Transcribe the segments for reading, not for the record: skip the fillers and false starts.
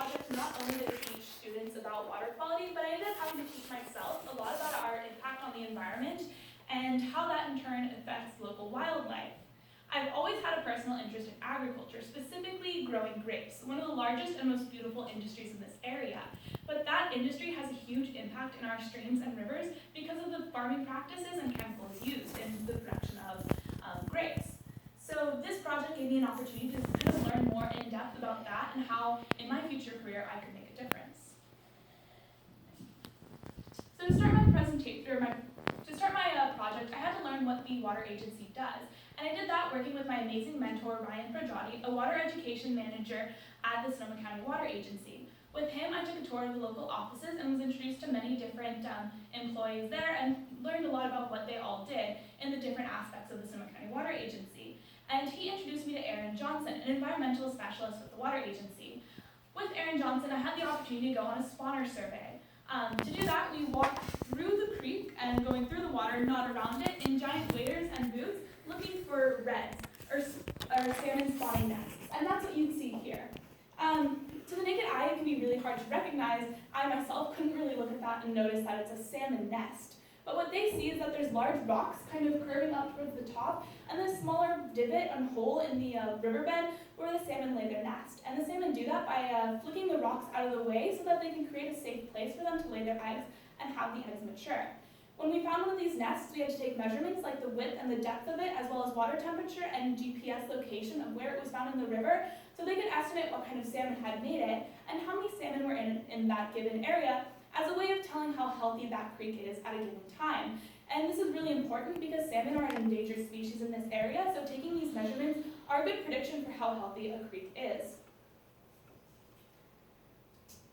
project, not only did it teach students about water quality, but I ended up having to teach myself a lot about our impact on the environment and how that in turn affects local wildlife. I've always had a personal interest in agriculture, specifically growing grapes, one of the largest and most beautiful industries in this area. But that industry has a huge impact in our streams and rivers because of the farming practices and chemicals used in the production of grapes. So this project gave me an opportunity to kind of learn more in depth about that and how in my future career I could make a difference. So to start my project, I had to learn what the water agency does. And I did that working with my amazing mentor, Ryan Fragiati, a water education manager at the Sonoma County Water Agency. With him, I took a tour of the local offices and was introduced to many different employees there and learned a lot about what they all did in the different aspects of the Sonoma County Water Agency. And he introduced me to Aaron Johnson, an environmental specialist with the water agency. With Aaron Johnson, I had the opportunity to go on a spawner survey. To do that, we walked through the creek and going through the water, not around it, in giant waders and boots, looking for reds, or salmon spawning nests. And that's what you'd see here. To the naked eye, it can be really hard to recognize. I myself couldn't really look at that and notice that it's a salmon nest. But what they see is that there's large rocks kind of curving up towards the top, and this smaller divot and hole in the riverbed where the salmon lay their nest. And the salmon do that by flicking the rocks out of the way so that they can create a safe place for them to lay their eggs and have the eggs mature. When we found one of these nests, we had to take measurements like the width and the depth of it, as well as water temperature and GPS location of where it was found in the river, so they could estimate what kind of salmon had made it and how many salmon were in that given area, as a way of telling how healthy that creek is at a given time. And this is really important because salmon are an endangered species in this area, so taking these measurements are a good prediction for how healthy a creek is.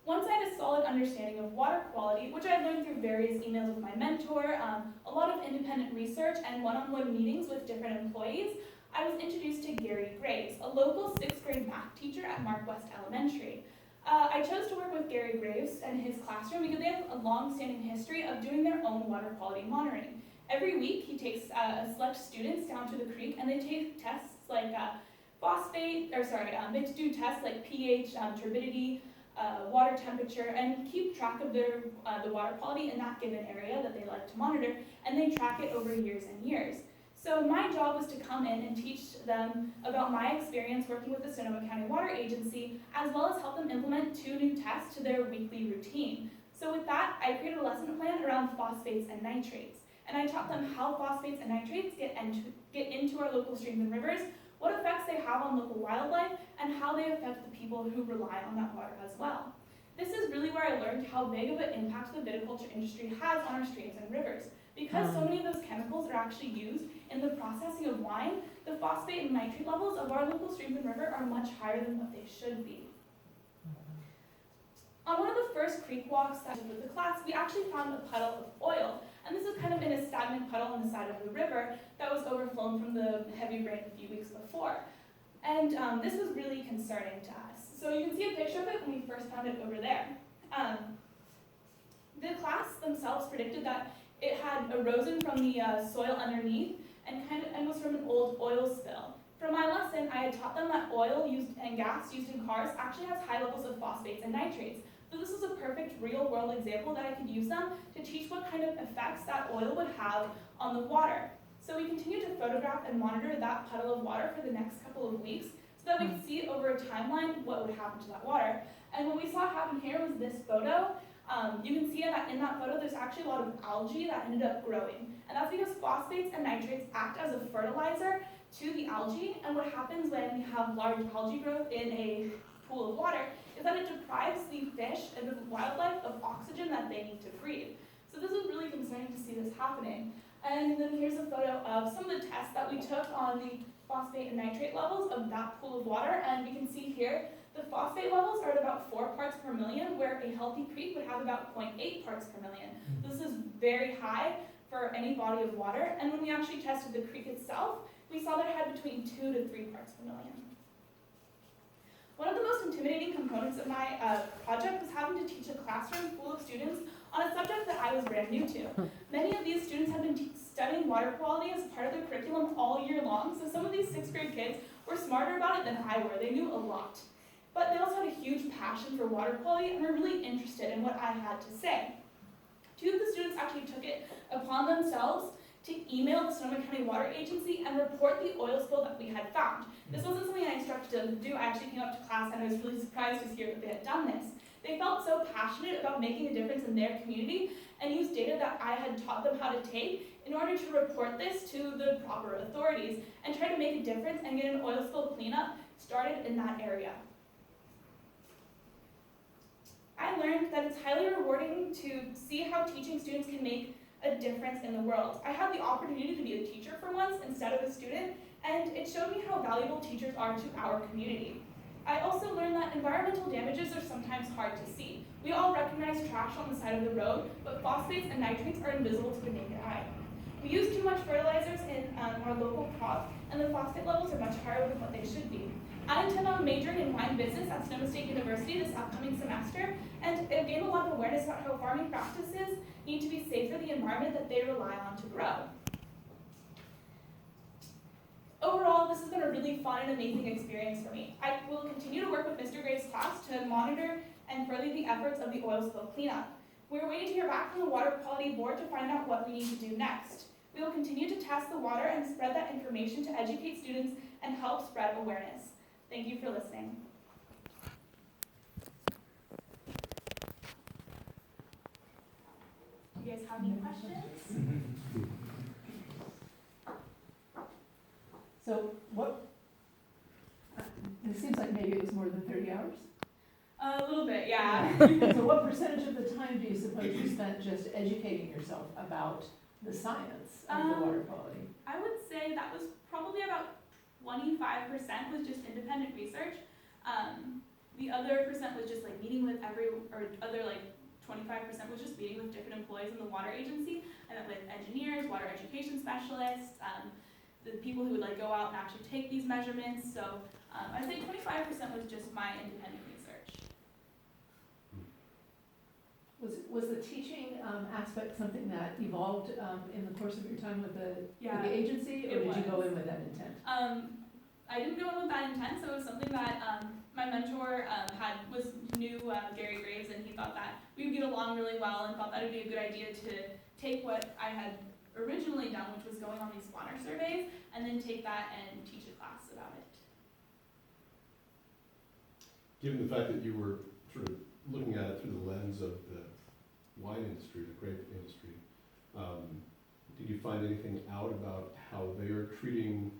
Once I had a solid understanding of water quality, which I had learned through various emails with my mentor, a lot of independent research, and one-on-one meetings with different employees, I was introduced to Gary Graves, a local 6th grade math teacher at Mark West Elementary. I chose to work with Gary Graves and his classroom because they have a long-standing history of doing their own water quality monitoring. Every week, he takes select students down to the creek and they take tests like they do tests like pH, turbidity, water temperature, and keep track of the water quality in that given area that they like to monitor, and they track it over years and years. So my job was to come in and teach them about my experience working with the Sonoma County Water Agency, as well as help them implement 2 new tests to their weekly routine. So with that, I created a lesson plan around phosphates and nitrates, and I taught them how phosphates and nitrates get into our local streams and rivers, what effects they have on local wildlife, and how they affect the people who rely on that water as well. This is really where I learned how big of an impact the viticulture industry has on our streams and rivers. Because so many of those chemicals are actually used in the processing of wine, the phosphate and nitrate levels of our local streams and river are much higher than what they should be. On one of the first creek walks that I did with the class, we actually found a puddle of oil. And this is kind of in a stagnant puddle on the side of the river that was overflown from the heavy rain a few weeks before. And this was really concerning to us. So you can see a picture of it when we first found it over there. The class themselves predicted that it had erosion from the soil underneath and was from an old oil spill. For my lesson, I had taught them that oil and gas used in cars actually has high levels of phosphates and nitrates. So this is a perfect real-world example that I could use them to teach what kind of effects that oil would have on the water. So we continued to photograph and monitor that puddle of water for the next couple of weeks so that we could see over a timeline what would happen to that water. And what we saw happen here was this photo. You can see that in that photo there's actually a lot of algae that ended up growing. And that's because phosphates and nitrates act as a fertilizer to the algae, and what happens when we have large algae growth in a pool of water is that it deprives the fish and the wildlife of oxygen that they need to breathe. So this is really concerning to see this happening. And then here's a photo of some of the tests that we took on the phosphate and nitrate levels of that pool of water, and we can see here the phosphate levels are at about 4 parts per million, where a healthy creek would have about 0.8 parts per million. This is very high for any body of water, and when we actually tested the creek itself, we saw that it had between 2 to 3 parts per million. One of the most intimidating components of my project was having to teach a classroom full of students on a subject that I was brand new to. Many of these students had been studying water quality as part of their curriculum all year long, so some of these 6th grade kids were smarter about it than I were. They knew a lot. but they also had a huge passion for water quality and were really interested in what I had to say. Two of the students actually took it upon themselves to email the Sonoma County Water Agency and report the oil spill that we had found. This wasn't something I instructed them to do. I actually came up to class and I was really surprised to hear that they had done this. They felt so passionate about making a difference in their community and used data that I had taught them how to take in order to report this to the proper authorities and try to make a difference and get an oil spill cleanup started in that area. I learned that it's highly rewarding to see how teaching students can make a difference in the world. I had the opportunity to be a teacher for once instead of a student, and it showed me how valuable teachers are to our community. I also learned that environmental damages are sometimes hard to see. We all recognize trash on the side of the road, but phosphates and nitrates are invisible to the naked eye. We use too much fertilizers in our local crop, and the phosphate levels are much higher than what they should be. I intend on majoring in wine business at Sonoma State University this upcoming semester, and I've gained a lot of awareness about how farming practices need to be safe for the environment that they rely on to grow. Overall, this has been a really fun and amazing experience for me. I will continue to work with Mr. Gray's class to monitor and further the efforts of the oil spill cleanup. We're waiting to hear back from the Water Quality Board to find out what we need to do next. We will continue to test the water and spread that information to educate students and help spread awareness. Thank you for listening. Do you guys have any questions? So it seems like maybe it was more than 30 hours? A little bit, yeah. So what percentage of the time do you suppose you spent just educating yourself about the science of the water quality? I would say that was probably about 25% was just independent research. The other percent was just like meeting with 25% was just meeting with different employees in the water agency. I met with engineers, water education specialists, the people who would like go out and actually take these measurements. So I'd say 25% was just my independent research. Was the teaching aspect something that evolved in the course of your time with the agency, or it did you go was. in with that intent? I didn't go in with that intent, so it was something that my mentor knew Gary Graves, and he thought that we would get along really well and thought that it would be a good idea to take what I had originally done, which was going on these water surveys, and then take that and teach a class about it. Given the fact that you were sort of looking at it through the lens of the wine industry, the grape industry, did you find anything out about how they are treating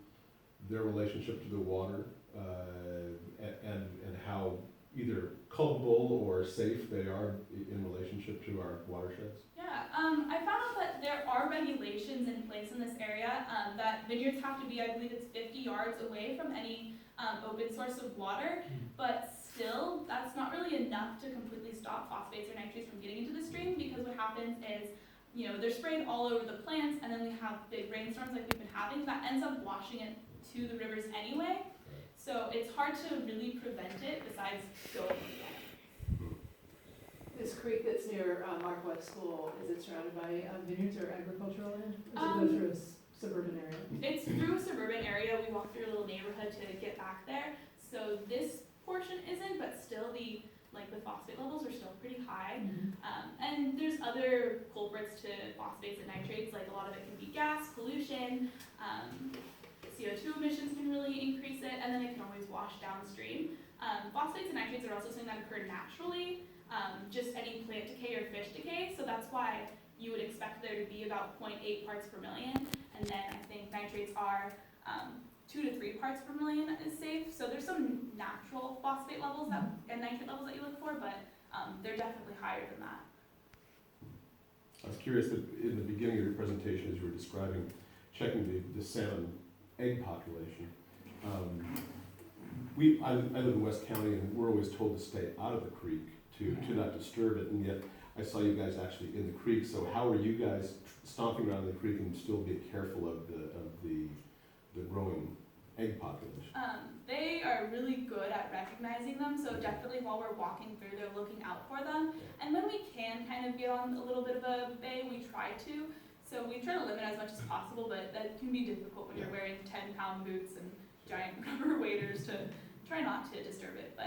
their relationship to the water, and how either culpable or safe they are in relationship to our watersheds? Yeah, I found out that there are regulations in place in this area that vineyards have to be, I believe it's 50 yards away from any open source of water, but still, that's not really enough to completely stop phosphates or nitrates from getting into the stream, because what happens is, they're sprayed all over the plants, and then we have big rainstorms like we've been having that ends up washing it to the rivers anyway. So it's hard to really prevent it besides going again. This creek that's near Mark West School, is it surrounded by vineyards or agricultural land? Or does it go through a suburban area? It's through a suburban area. We walk through a little neighborhood to get back there. So this portion isn't, but still the phosphate levels are still pretty high. And there's other culprits to phosphates and nitrates, like a lot of it can be gas, pollution, CO2 emissions can really increase it, and then it can always wash downstream. Phosphates and nitrates are also something that occur naturally, just any plant decay or fish decay, so that's why you would expect there to be about 0.8 parts per million, and then I think nitrates are 2 to 3 parts per million is safe. So there's some natural phosphate levels and nitrate levels that you look for, but they're definitely higher than that. I was curious that in the beginning of your presentation, as you were describing checking the salmon egg population, I live in West County, and we're always told to stay out of the creek to not disturb it, and yet I saw you guys actually in the creek. So how are you guys stomping around the creek and still being careful of the growing egg population? They are really good at recognizing them, so definitely while we're walking through, they're looking out for them. And when we can kind of get on a little bit of a bay, we try to. So we try to limit as much as possible, but that can be difficult when you're wearing 10-pound boots and giant rubber waders to try not to disturb it. But